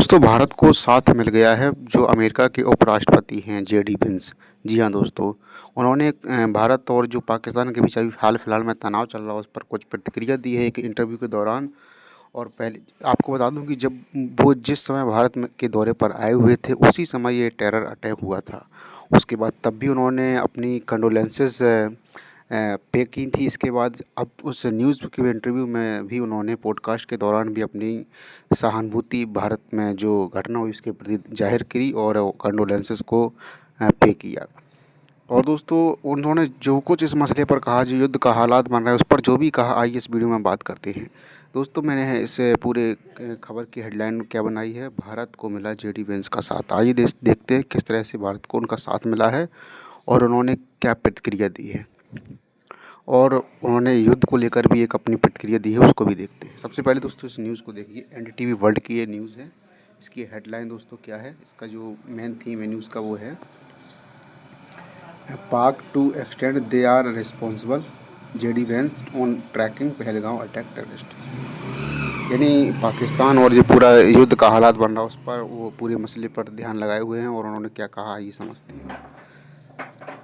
दोस्तों भारत को साथ मिल गया है जो अमेरिका के उपराष्ट्रपति हैं जेडी वेंस। जी हाँ दोस्तों, उन्होंने भारत और जो पाकिस्तान के बीच अभी हाल फिलहाल में तनाव चल रहा है उस पर कुछ प्रतिक्रिया दी है एक इंटरव्यू के दौरान। और पहले आपको बता दूं कि जब वो जिस समय भारत में के दौरे पर आए हुए थे उसी समय ये टेरर अटैक हुआ था। उसके बाद तब भी उन्होंने अपनी कंडोलेंसेस पे की थी। इसके बाद अब उस न्यूज़ के इंटरव्यू में भी उन्होंने पॉडकास्ट के दौरान भी अपनी सहानुभूति भारत में जो घटना हुई उसके प्रति जाहिर की और कंडोलेंसेस को पे किया। और दोस्तों उन्होंने जो कुछ इस मसले पर कहा, जो युद्ध का हालात बन रहा है उस पर जो भी कहा, आइए इस वीडियो में बात करते हैं। दोस्तों मैंने इस पूरे खबर की हेडलाइन क्या बनाई है, भारत को मिला जेडी वेंस का साथ। आइए देखते हैं किस तरह से भारत को उनका साथ मिला है और उन्होंने क्या प्रतिक्रिया दी है। और उन्होंने युद्ध को लेकर भी एक अपनी प्रतिक्रिया दी है, उसको भी देखते हैं। सबसे पहले दोस्तों इस न्यूज़ को देखिए, एनडीटीवी वर्ल्ड की ये न्यूज़ है। इसकी हेडलाइन दोस्तों क्या है, इसका जो मेन थीम है न्यूज़ का वो है Pak to extend they are responsible JD Vance on tracking Pahalgam attack terrorist. यानी पाकिस्तान और जो पूरा युद्ध का हालात बन रहा है उस पर वो पूरे मसले पर ध्यान लगाए हुए हैं और उन्होंने क्या कहा ये समझते हैं।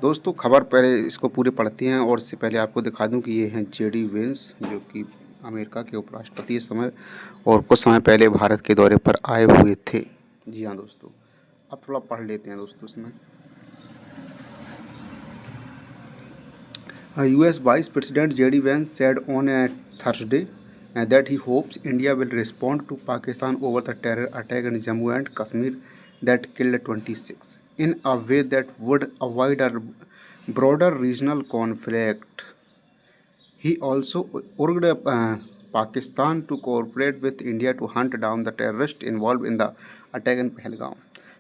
दोस्तों खबर पहले इसको पूरे पढ़ते हैं और इससे पहले आपको दिखा दूं कि ये हैं जेडी वेंस जो कि अमेरिका के उपराष्ट्रपति इस समय और कुछ समय पहले भारत के दौरे पर आए हुए थे। जी हाँ दोस्तों, अब थोड़ा पढ़ लेते हैं दोस्तों इसमें। US Vice President J.D. Vance said on a Thursday that he hopes India will respond to Pakistan over the terror attack in Jammu and Kashmir that killed 26 in a way that would avoid a broader regional conflict. He also urged Pakistan to cooperate with India to hunt down the terrorists involved in the attack in Pahalgam.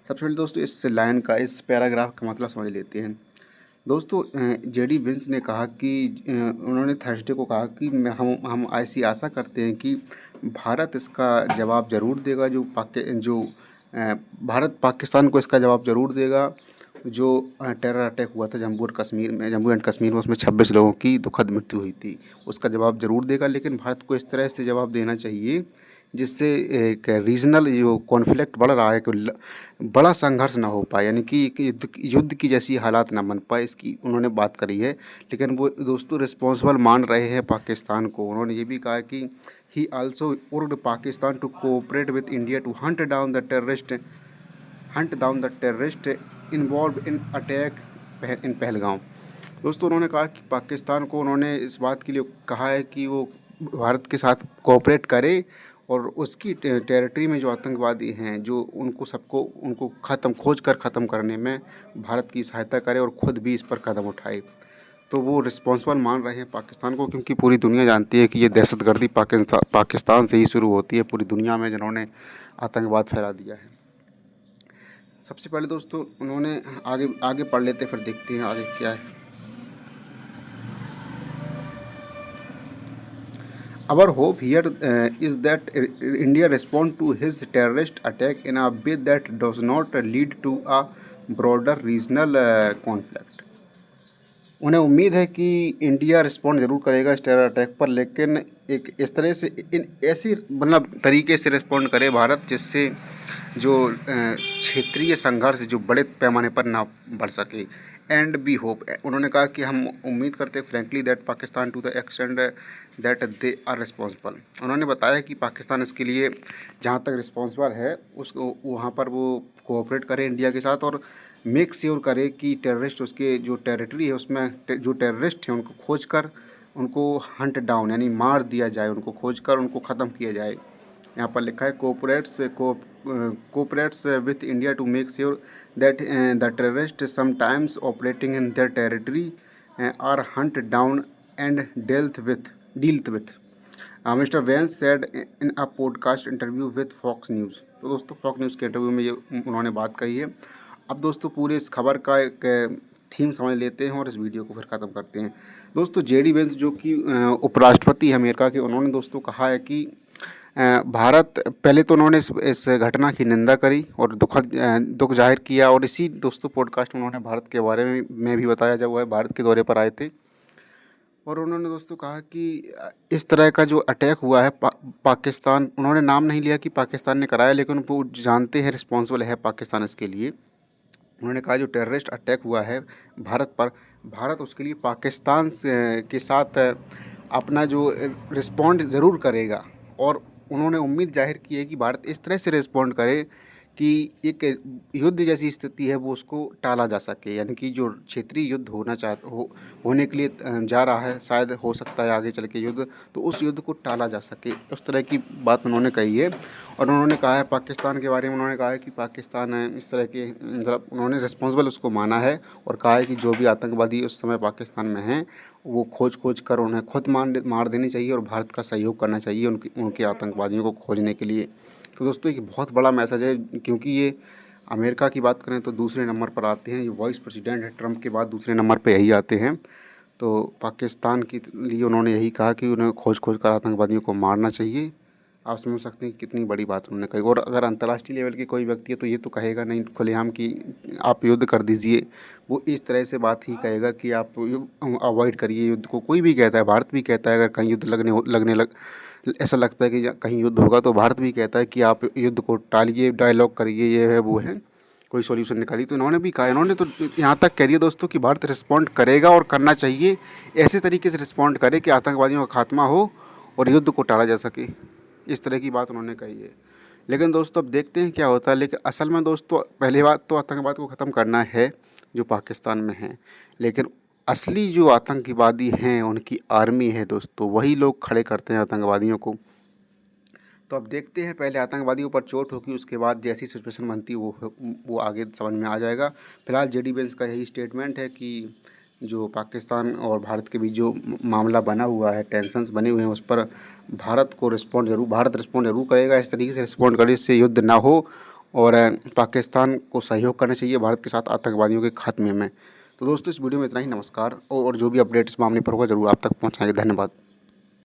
सबसे पहले दोस्तों इस line का, इस paragraph का मतलब समझ लेते हैं। दोस्तों जेडी वेंस ने कहा कि उन्होंने थर्सडे को कहा कि हम ऐसी आशा करते हैं कि भारत इसका जवाब ज़रूर देगा, भारत पाकिस्तान को इसका जवाब ज़रूर देगा जो टेरर अटैक हुआ था जम्मू एंड कश्मीर में उसमें 26 लोगों की दुखद मृत्यु हुई थी। उसका जवाब ज़रूर देगा, लेकिन भारत को इस तरह से जवाब देना चाहिए जिससे एक रीजनल जो कॉन्फ्लिक्ट बढ़ रहा है कि बड़ा संघर्ष ना हो पाए, यानी कि युद्ध की जैसी हालात ना बन पाए, इसकी उन्होंने बात करी है। लेकिन वो दोस्तों रिस्पॉन्सिबल मान रहे हैं पाकिस्तान को। उन्होंने ये भी कहा कि he also urged Pakistan to cooperate with India to hunt down the terrorist involved in attack in Pahalgam. दोस्तों उन्होंने कहा कि पाकिस्तान को उन्होंने इस बात के लिए कहा है कि वो भारत के साथ कोऑपरेट करे और उसकी टेरिटरी में जो आतंकवादी हैं जो उनको खोज कर ख़त्म करने में भारत की सहायता करे और ख़ुद भी इस पर कदम उठाए। तो वो रिस्पॉन्सिबल मान रहे हैं पाकिस्तान को, क्योंकि पूरी दुनिया जानती है कि ये दहशतगर्दी पाकिस्तान से ही शुरू होती है पूरी दुनिया में, जिन्होंने आतंकवाद फैला दिया है। सबसे पहले दोस्तों उन्होंने आगे पढ़ लेते फिर देखते हैं आगे क्या है। Our hope here is that India respond to his terrorist attack in a way that does not lead to a broader regional conflict. उन्हें उम्मीद है कि इंडिया रिस्पॉन्ड ज़रूर करेगा इस टेरर अटैक पर, लेकिन एक इस तरह से ऐसी तरीके से रिस्पॉन्ड करे भारत जिससे जो क्षेत्रीय संघर्ष जो बड़े पैमाने पर ना बढ़ सके। एंड बी होप, उन्होंने कहा कि हम उम्मीद करते हैं frankly that Pakistan to the extend that they are responsible. उन्होंने बताया कि पाकिस्तान इसके लिए जहाँ तक रिस्पॉन्सिबल है उसको वहाँ पर वो कोऑपरेट करे इंडिया के साथ और मेक श्योर करे कि टेररिस्ट उसके जो टेरिटरी है उसमें जो टेररिस्ट हैं उनको खोज कर उनको हंट डाउन यानी मार दिया जाए, उनको खोज कर उनको ख़त्म किया जाए। यहाँ पर लिखा है cooperates with India to make sure that the terrorist sometimes operating in their territory are hunt down and dealt with mister Vance said in a podcast interview with Fox News. तो दोस्तों फॉक्स न्यूज़ के interview में ये उन्होंने बात कही है। अब दोस्तों पूरे इस खबर का एक थीम समझ लेते हैं और इस वीडियो को फिर ख़त्म करते हैं। दोस्तों जेडी वेंस जो कि उपराष्ट्रपति हैं अमेरिका के, उन्होंने दोस्तों कहा है कि भारत पहले तो उन्होंने इस घटना की निंदा करी और दुख जाहिर किया और इसी दोस्तों पॉडकास्ट में उन्होंने भारत के बारे में भी बताया जब वह भारत के दौरे पर आए थे। और उन्होंने दोस्तों कहा कि इस तरह का जो अटैक हुआ है पाकिस्तान, उन्होंने नाम नहीं लिया कि पाकिस्तान ने कराया, लेकिन वो जानते हैं रिस्पॉन्सिबल है पाकिस्तान इसके लिए। उन्होंने कहा जो टेररिस्ट अटैक हुआ है भारत पर, भारत उसके लिए पाकिस्तान के साथ अपना जो रिस्पॉन्ड ज़रूर करेगा। और उन्होंने उम्मीद जाहिर की है कि भारत इस तरह से रिस्पॉन्ड करे कि एक युद्ध जैसी स्थिति है वो उसको टाला जा सके, यानी कि जो क्षेत्रीय युद्ध होने के लिए जा रहा है, शायद हो सकता है आगे चल के युद्ध, तो उस युद्ध को टाला जा सके, उस तरह की बात उन्होंने कही है। और उन्होंने कहा है पाकिस्तान के बारे में, उन्होंने कहा है कि पाकिस्तान इस तरह के मतलब उन्होंने रिस्पॉन्सिबल उसको माना है और कहा है कि जो भी आतंकवादी उस समय पाकिस्तान में हैं वो खोज कर उन्हें खुद मार देनी चाहिए और भारत का सहयोग करना चाहिए उनके आतंकवादियों को खोजने के लिए। तो दोस्तों एक बहुत बड़ा मैसेज है, क्योंकि ये अमेरिका की बात करें तो दूसरे नंबर पर आते हैं, ये वाइस प्रेसिडेंट है, ट्रम्प के बाद दूसरे नंबर पे यही आते हैं। तो पाकिस्तान के लिए उन्होंने यही कहा कि उन्हें खोज कर आतंकवादियों को मारना चाहिए। आप समझ सकते हैं कि कितनी बड़ी बात उन्होंने कही। और अगर अंतर्राष्ट्रीय लेवल के कोई व्यक्ति है तो ये तो कहेगा नहीं खुलेआम कि आप युद्ध कर दीजिए, वो इस तरह से बात ही कहेगा कि आप अवॉइड करिए युद्ध को। कोई भी कहता है, भारत भी कहता है, अगर कहीं युद्ध लगने लग ऐसा लगता है कि कहीं युद्ध होगा तो भारत भी कहता है कि आप युद्ध को टालिए, डायलॉग करिए, ये है वो है, कोई सॉल्यूशन निकालिए। तो इन्होंने भी कहा, इन्होंने तो यहाँ तक कह दिया दोस्तों कि भारत रिस्पॉन्ड करेगा और करना चाहिए, ऐसे तरीके से रिस्पॉन्ड करे कि आतंकवादियों का खात्मा हो और युद्ध को टाला जा सके। इस तरह की बात उन्होंने कही है। लेकिन दोस्तों अब देखते हैं क्या होता है। लेकिन असल में दोस्तों पहली बात तो आतंकवाद को ख़त्म करना है जो पाकिस्तान में है, लेकिन असली जो आतंकवादी हैं उनकी आर्मी है दोस्तों, वही लोग खड़े करते हैं आतंकवादियों को। तो अब देखते हैं, पहले आतंकवादियों पर चोट होगी, उसके बाद जैसी सिचुएशन बनती है वो आगे समझ में आ जाएगा। फिलहाल जेडी वेंस का यही स्टेटमेंट है कि जो पाकिस्तान और भारत के बीच जो मामला बना हुआ है, टेंशन्स बने हुए हैं, उस पर भारत रिस्पॉन्ड ज़रूर करेगा। इस तरीके से रिस्पॉन्ड करे जिससे युद्ध ना हो और पाकिस्तान को सहयोग करना चाहिए भारत के साथ आतंकवादियों के खात्मे में। तो दोस्तों इस वीडियो में इतना ही। नमस्कार। और जो भी अपडेट इस मामले पर होगा ज़रूर आप तक पहुँचाएंगे। धन्यवाद।